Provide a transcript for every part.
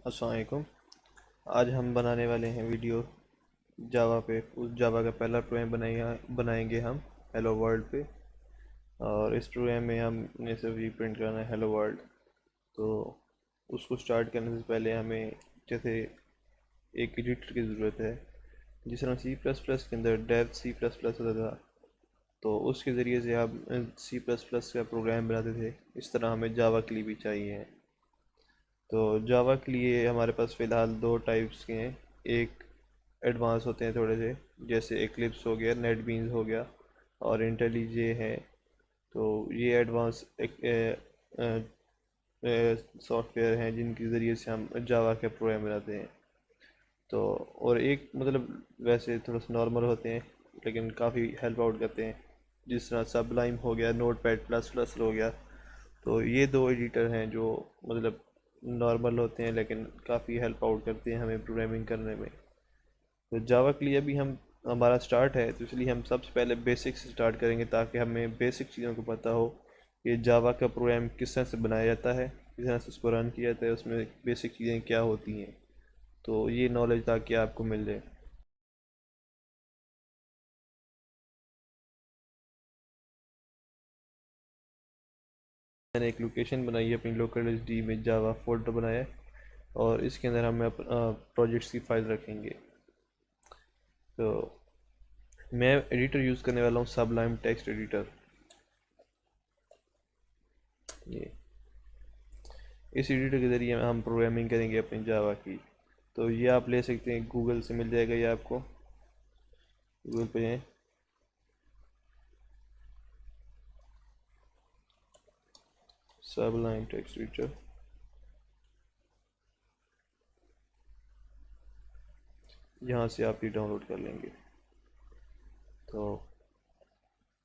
अस्सलाम वालेकुम। आज हम बनाने वाले हैं वीडियो जावा पे। उस जावा का पहला प्रोग्राम बनाएंगे हम हेलो वर्ल्ड पे। और इस प्रोग्राम में हमने सिर्फ ये प्रिंट करना है हेलो वर्ल्ड। तो उसको स्टार्ट करने से पहले हमें जैसे एक एडिटर की ज़रूरत है। जिस तरह सी प्लस प्लस के अंदर डेव सी प्लस प्लस होता था, तो उसके ज़रिए से आप सी प्लस प्लस का प्रोग्राम बनाते थे। इस तरह हमें जावा के लिए भी चाहिए। तो जावा के लिए हमारे पास फ़िलहाल दो टाइप्स के हैं। एक एडवांस होते हैं थोड़े से, जैसे एक्लिप्स हो गया, नेटबीन्स हो गया, और इंटेलिजे है। तो ये एडवांस एक सॉफ्टवेयर हैं जिनके ज़रिए से हम जावा के प्रोग्राम बनाते हैं। तो और एक मतलब वैसे थोड़ा सा नॉर्मल होते हैं, लेकिन काफ़ी हेल्प आउट करते हैं, जिस तरह सबलाइम हो गया, नोट पैड प्लस प्लस हो गया। तो ये दो एडिटर हैं जो मतलब नॉर्मल होते हैं, लेकिन काफ़ी हेल्प आउट करते हैं हमें प्रोग्रामिंग करने में। तो जावा के लिए अभी हम हमारा स्टार्ट है, तो इसलिए हम सबसे पहले बेसिक से स्टार्ट करेंगे ताकि हमें बेसिक चीज़ों को पता हो कि जावा का प्रोग्राम किस तरह से बनाया जाता है, किस तरह से उसको रन किया जाता है, उसमें बेसिक चीज़ें क्या होती हैं। तो ये नॉलेज ताकि आपको मिल जाए। मैंने एक लोकेशन बनाई है, अपनी लोकल एच डी में जावा फोल्डर बनाया है, और इसके अंदर हम प्रोजेक्ट्स की फाइल रखेंगे। तो मैं एडिटर यूज़ करने वाला हूँ सबलाइम टेक्स्ट एडिटर। ये इस एडिटर के ज़रिए हम प्रोग्रामिंग करेंगे अपनी जावा की। तो ये आप ले सकते हैं, गूगल से मिल जाएगा ये आपको। गूगल पे जाएं, सबलाइम टेक्स्ट एडिटर, यहाँ से आप ये डाउनलोड कर लेंगे। तो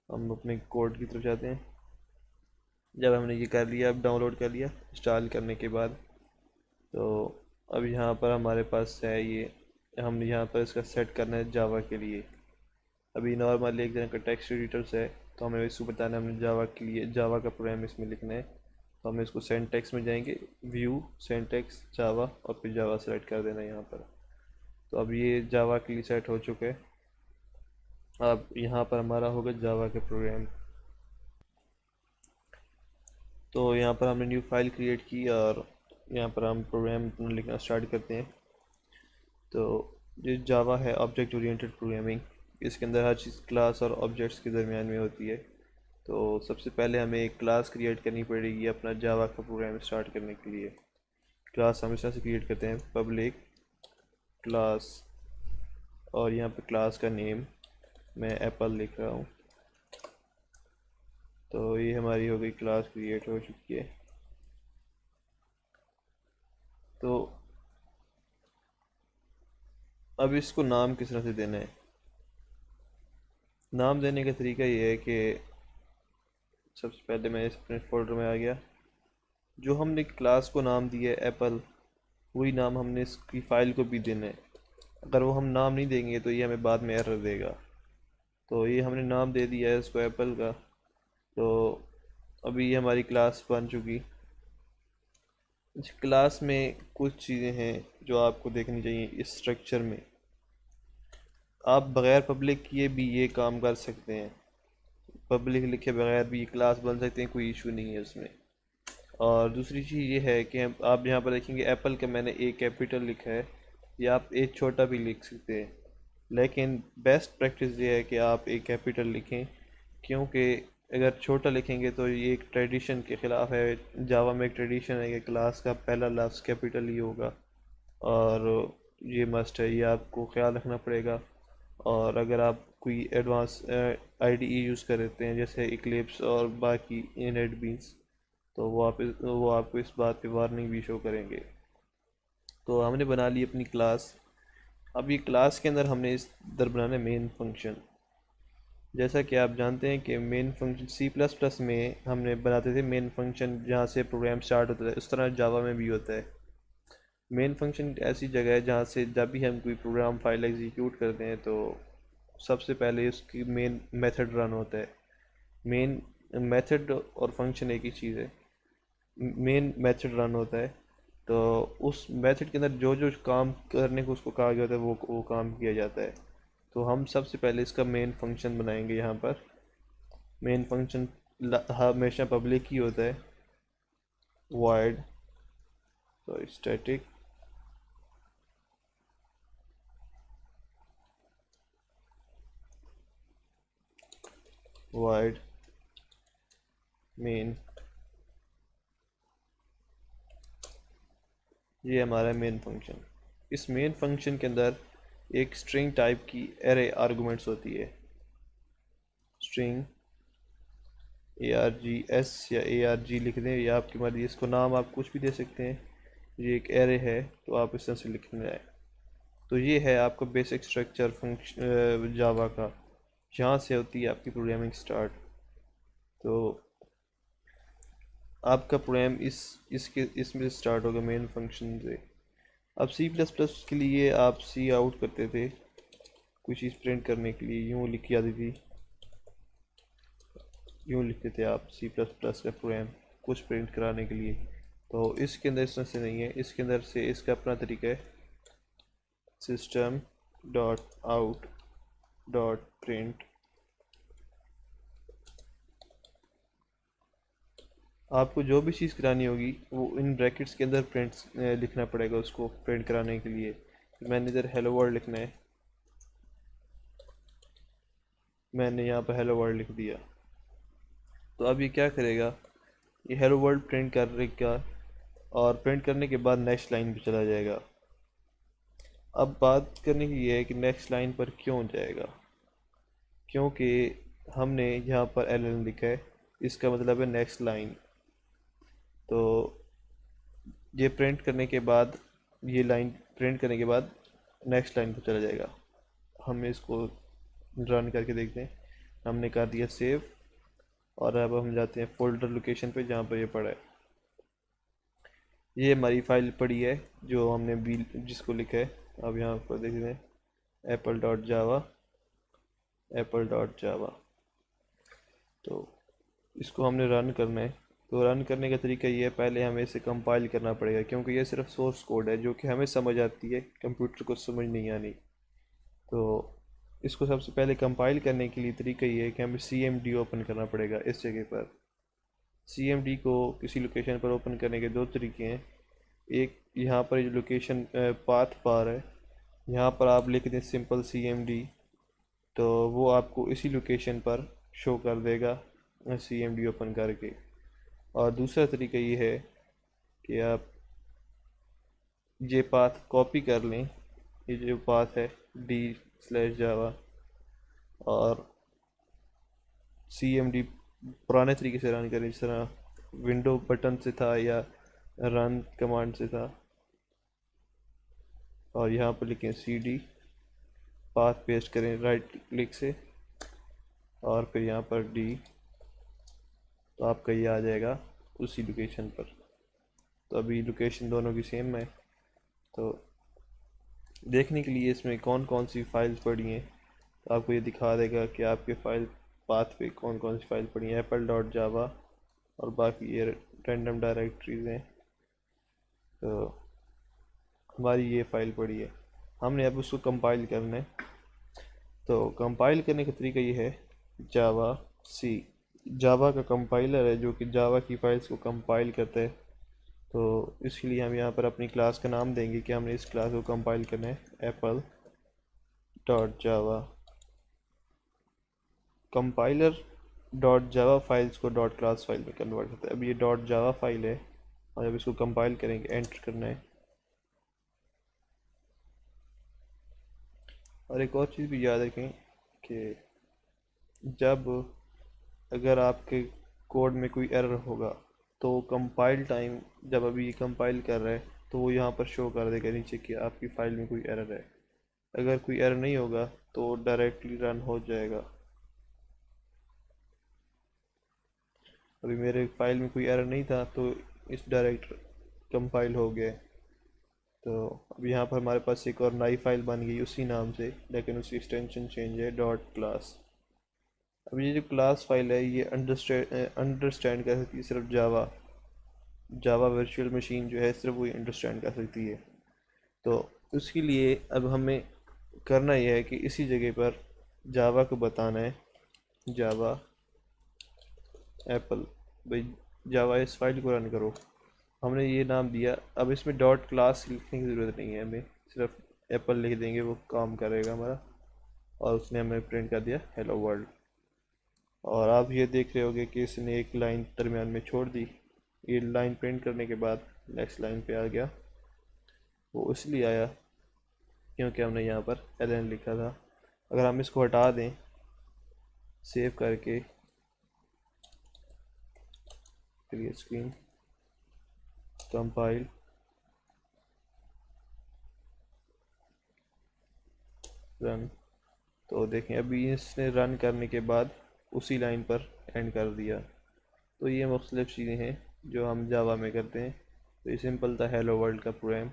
हम अपने कोड की तरफ जाते हैं। जब हमने ये कर लिया, अब डाउनलोड कर लिया इंस्टॉल करने के बाद, तो अब यहाँ पर हमारे पास है ये, हम यहाँ पर इसका सेट करना है जावा के लिए। अभी नॉर्मल एक तरह का टेक्स्ट एडिटर्स है, तो हमें इसको बताना है हमने जावा के लिए जावा का प्रोग्राम इसमें लिखना है। तो हम इसको सेंटेक्स में जाएंगे, व्यू सेंटेक्स जावा, और फिर जावा सेलेक्ट कर देना है यहाँ पर। तो अब ये जावा के लिए सेट हो चुके हैं। अब यहाँ पर हमारा होगा जावा के प्रोग्राम। तो यहाँ पर हमने न्यू फाइल क्रिएट की, और यहाँ पर हम प्रोग्राम अपना लिखना स्टार्ट करते हैं। तो जो जावा है ऑब्जेक्ट ओरिएंटेड प्रोग्रामिंग, इसके अंदर हर चीज़ क्लास और ऑब्जेक्ट्स के दरमियान में होती है। तो सबसे पहले हमें एक क्लास क्रिएट करनी पड़ेगी अपना जावा का प्रोग्राम स्टार्ट करने के लिए। क्लास हम इस तरह से क्रिएट करते हैं, पब्लिक क्लास, और यहाँ पे क्लास का नेम मैं एप्पल लिख रहा हूँ। तो ये हमारी हो गई, क्लास क्रिएट हो चुकी है। तो अब इसको नाम किस तरह से देना है। नाम देने का तरीका ये है कि सबसे पहले मैं इस अपने फोल्डर में आ गया। जो हमने क्लास को नाम दिया है एप्पल, वही नाम हमने इसकी फ़ाइल को भी देना है। अगर वो हम नाम नहीं देंगे तो ये हमें बाद में एरर देगा। तो ये हमने नाम दे दिया है इसको एप्पल का। तो अभी ये हमारी क्लास बन चुकी। इस क्लास में कुछ चीज़ें हैं जो आपको देखनी चाहिए इस स्ट्रक्चर में। आप बग़ैर पब्लिक किए भी ये काम कर सकते हैं, पब्लिक लिखे बगैर भी ये क्लास बन सकते हैं, कोई इशू नहीं है उसमें। और दूसरी चीज़ ये है कि आप यहाँ पर देखेंगे एप्पल का मैंने ए कैपिटल लिखा है, या आप ए छोटा भी लिख सकते हैं, लेकिन बेस्ट प्रैक्टिस ये है कि आप ए कैपिटल लिखें। क्योंकि अगर छोटा लिखेंगे तो ये एक ट्रेडिशन के ख़िलाफ़ है। जावा में एक ट्रेडिशन है कि क्लास का पहला लफ्ज़ कैपिटल ही होगा, और ये मस्ट है, ये आपको ख्याल रखना पड़ेगा। और अगर आप कोई एडवांस आईडीई यूज़ कर रहे हैं जैसे इक्लिप्स और बाकी नेटबीन्स, तो वो आपको इस बात पे वार्निंग भी शो करेंगे। तो हमने बना ली अपनी क्लास। अब ये क्लास के अंदर हमने इस अंदर बनाना है मेन फंक्शन। जैसा कि आप जानते हैं कि main function C plus plus में हमने बनाते थे मेन फंक्शन जहाँ से प्रोग्राम स्टार्ट होता है, उस तरह जावा में भी होता है। मेन फंक्शन ऐसी जगह है जहाँ से जब भी हम कोई प्रोग्राम फाइल एग्जीक्यूट करते हैं, तो सबसे पहले उसकी मेन मेथड रन होता है। मेन मेथड और फंक्शन एक ही चीज़ है। मेन मेथड रन होता है, तो उस मेथड के अंदर जो जो काम करने को उसको कहा गया होता है वो काम किया जाता है। तो हम सबसे पहले इसका मेन फंक्शन बनाएंगे। यहाँ पर मेन फंक्शन हमेशा पब्लिक ही होता है, void sorry static void main. ये हमारा मेन फंक्शन। इस मेन फंक्शन के अंदर एक स्ट्रिंग टाइप की एरे आर्गुमेंट्स होती है। स्ट्रिंग ARGS या ARG लिख दें या आपकी मर्जी, इसको नाम आप कुछ भी दे सकते हैं। ये एक एरे है तो आप इस तरह से लिखना है। तो ये है आपका बेसिक स्ट्रक्चर फंक्शन जावा का। यहाँ से होती है आपकी प्रोग्रामिंग स्टार्ट। तो आपका प्रोग्राम इसमें स्टार्ट होगा मेन फंक्शन से। अब C++ के लिए आप सी आउट करते थे कोई चीज़ प्रिंट करने के लिए, यूँ लिखी आती थी, यूँ लिखते थे आप C++ का प्रोग्राम कुछ प्रिंट कराने के लिए। तो इसके अंदर इस तरह से नहीं है, इसके अंदर से इसका अपना तरीका है। system.out.print। आपको जो भी चीज़ करानी होगी वो इन ब्रैकेट्स के अंदर प्रिंट लिखना पड़ेगा उसको प्रिंट कराने के लिए। मैंने इधर हेलो वर्ल्ड लिखना है, मैंने यहाँ पर हेलो वर्ल्ड लिख दिया। तो अब ये क्या करेगा, ये हेलो वर्ल्ड प्रिंट करेगा और प्रिंट करने के बाद नेक्स्ट लाइन पे चला जाएगा। अब बात करने की ये है कि नेक्स्ट लाइन पर क्यों जाएगा, क्योंकि हमने यहाँ पर एल लिखा है, इसका मतलब है नेक्स्ट लाइन। तो ये प्रिंट करने के बाद, ये लाइन प्रिंट करने के बाद नेक्स्ट लाइन पर चला जाएगा। हम इसको रन करके देखते हैं। हमने कर दिया सेव और अब हम जाते हैं फोल्डर लोकेशन पे जहाँ पर ये पड़ा है। ये हमारी फाइल पड़ी है जो हमने बी जिसको लिखा है। अब यहाँ पर देख रहे हैं apple.java, apple.java। तो इसको हमने रन करना है। तो रन करने का तरीका ये है, पहले हमें इसे कंपाइल करना पड़ेगा क्योंकि ये सिर्फ सोर्स कोड है जो कि हमें समझ आती है, कंप्यूटर को समझ नहीं आनी। तो इसको सबसे पहले कंपाइल करने के लिए तरीका ये है कि हमें CMD ओपन करना पड़ेगा इस जगह पर। CMD को किसी लोकेशन पर ओपन करने के दो तरीके हैं। एक यहाँ पर जो लोकेशन पाथ बार है, यहाँ पर आप लिख दें सिंपल CMD, तो वो आपको इसी लोकेशन पर शो कर देगा CMD ओपन करके। और दूसरा तरीका ये है कि आप ये पाथ कॉपी कर लें, ये जो पाथ है d/java, और CMD पुराने तरीके से रन करें जिस तरह विंडो बटन से था या रन कमांड से था। और यहाँ पर लिखें CD, पाथ पेस्ट करें राइट क्लिक से और फिर यहाँ पर D, तो आपका ये आ जाएगा उसी लोकेशन पर। तो अभी लोकेशन दोनों की सेम है। तो देखने के लिए इसमें कौन कौन सी फाइल्स पड़ी हैं, तो आपको ये दिखा देगा कि आपके फाइल पाथ पे कौन कौन सी फाइल पड़ी हैं। apple.java और बाकी ये रैंडम डायरेक्टरीज हैं। तो हमारी ये फाइल पड़ी है, हमने अब उसको कंपाइल करना है। तो कंपाइल करने का तरीका ये है, जावा सी, जावा का कंपाइलर है जो कि जावा की फाइल्स को कंपाइल करता है। तो इसके लिए हम यहाँ पर अपनी क्लास का नाम देंगे कि हमने इस क्लास को कंपाइल करना है apple.java। कंपाइलर डॉट जावा files co dot class file में कन्वर्ट करता है। अब ये डॉट जावा फाइल है और जब इसको कंपाइल करेंगे एंटर करना है। और एक और चीज़ भी याद रखें कि जब अगर आपके कोड में कोई एरर होगा तो कंपाइल टाइम, जब अभी ये कंपाइल कर रहा है तो वो यहाँ पर शो कर देगा नीचे कि आपकी फ़ाइल में कोई एरर है। अगर कोई एरर नहीं होगा तो डायरेक्टली रन हो जाएगा। अभी मेरे फाइल में कोई एरर नहीं था तो इस डायरेक्ट कंपाइल हो गया। तो अब यहाँ पर हमारे पास एक और नई फाइल बन गई उसी नाम से, लेकिन उसकी एक्सटेंशन चेंज है डॉट क्लास। अब ये जो क्लास फाइल है ये अंडरस्टैंड कर सकती है सिर्फ जावा। जावा वर्चुअल मशीन जो है सिर्फ वही अंडरस्टैंड कर सकती है। तो उसके लिए अब हमें करना यह है कि इसी जगह पर जावा को बताना है जावा एप्पल, भाई जावा इस फाइल को रन करो। हमने ये नाम दिया। अब इसमें डॉट क्लास लिखने की ज़रूरत नहीं है, हमें सिर्फ एप्पल लिख देंगे, वो काम करेगा हमारा। और उसने हमें प्रिंट कर दिया हेलो वर्ल्ड। और आप ये देख रहे होगे कि इसने एक लाइन दरमियान में छोड़ दी। ये लाइन प्रिंट करने के बाद नेक्स्ट लाइन पे आ गया। वो इसलिए आया क्योंकि हमने यहाँ पर एल लिखा था। अगर हम इसको हटा दें सेव करके, क्लियर स्क्रीन, कंपाइल, रन, तो देखें अभी इसने रन करने के बाद उसी लाइन पर एंड कर दिया। तो ये मुख्तलिफ चीज़ें हैं जो हम जावा में करते हैं। तो ये सिंपल था हेलो वर्ल्ड का प्रोग्राम,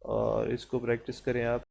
और इसको प्रैक्टिस करें आप।